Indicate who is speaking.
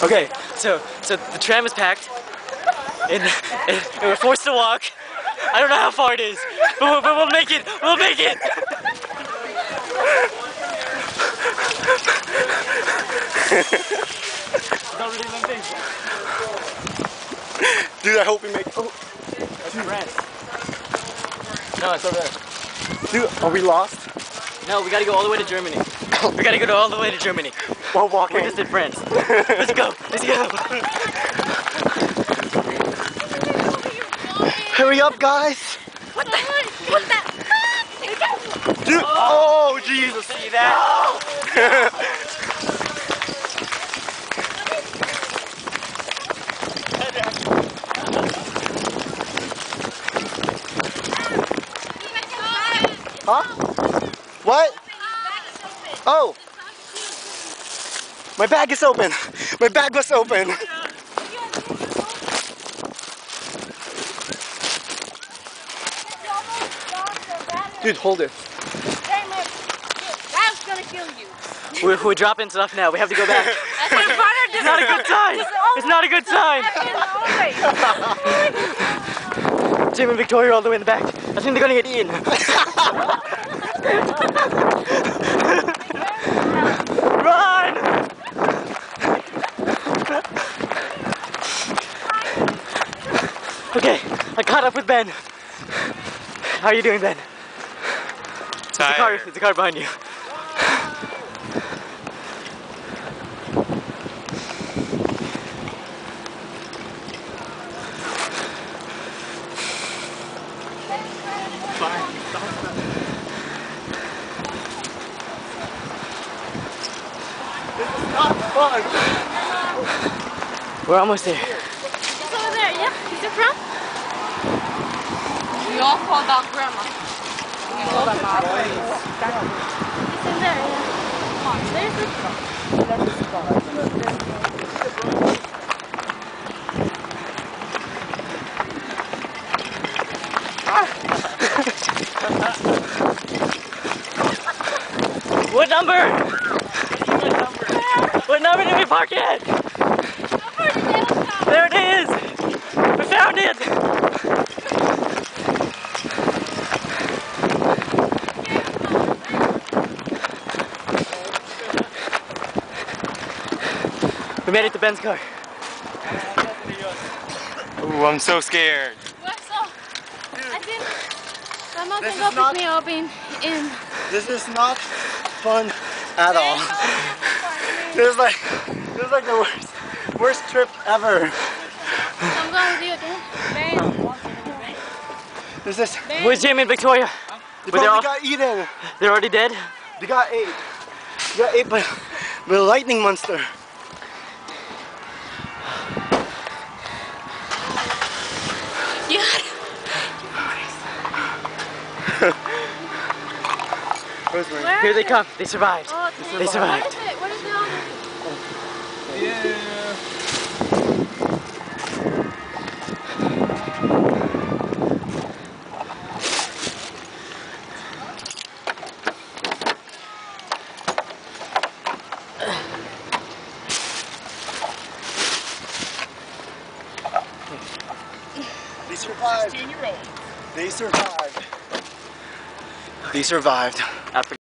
Speaker 1: Okay, so the tram is packed, and we're forced to walk. I don't know how far it is, but we'll make it. We'll make it.
Speaker 2: Dude, I hope we make it. Oh,
Speaker 1: That's France. No, it's over there.
Speaker 2: dude, are we lost?
Speaker 1: No, we gotta go all the way to Germany. We gotta go all the way to Germany.
Speaker 2: While walking.
Speaker 1: We're just in France. Let's go. Let's go.
Speaker 2: Hurry up, guys.
Speaker 3: What the? What the?
Speaker 2: Dude, oh, Jesus.
Speaker 1: See that?
Speaker 2: Huh? What? Oh. My bag is open. My bag was open. Dude, hold it.
Speaker 3: That's gonna kill you.
Speaker 1: We're dropping stuff now. We have to go back. It's not a good sign. It's not a good sign. Jim and Victoria are all the way in the back. I think they're gonna get eaten. Run! Okay, I caught up with Ben. How are you doing, Ben?
Speaker 4: Tired.
Speaker 1: There's a car behind you.
Speaker 2: Fun.
Speaker 1: We're almost there.
Speaker 3: It's over there, yeah? Is it from? We all called out grandma. We all called out It's in there, yeah. Come on, there's it.
Speaker 1: What number? What number did we park at? There it is! We found it! We made it to Ben's car.
Speaker 4: Ooh, I'm so scared.
Speaker 3: What's up? I think someone can go pick me up in.
Speaker 2: This is not fun at all. This is like the worst trip ever.
Speaker 3: I'm going with you again.
Speaker 2: This is.
Speaker 1: Where's Jim and Victoria?
Speaker 2: They
Speaker 1: Were they
Speaker 2: probably
Speaker 1: all-
Speaker 2: got eaten.
Speaker 1: They're already dead?
Speaker 2: They got ate. They got ate by a lightning monster.
Speaker 3: Yeah. Where
Speaker 1: Here
Speaker 3: is
Speaker 1: they
Speaker 3: it?
Speaker 1: come. They survived.
Speaker 3: Oh,
Speaker 1: They survived.
Speaker 3: What is it? What is it on?
Speaker 2: They survived. They survived. They survived.
Speaker 1: After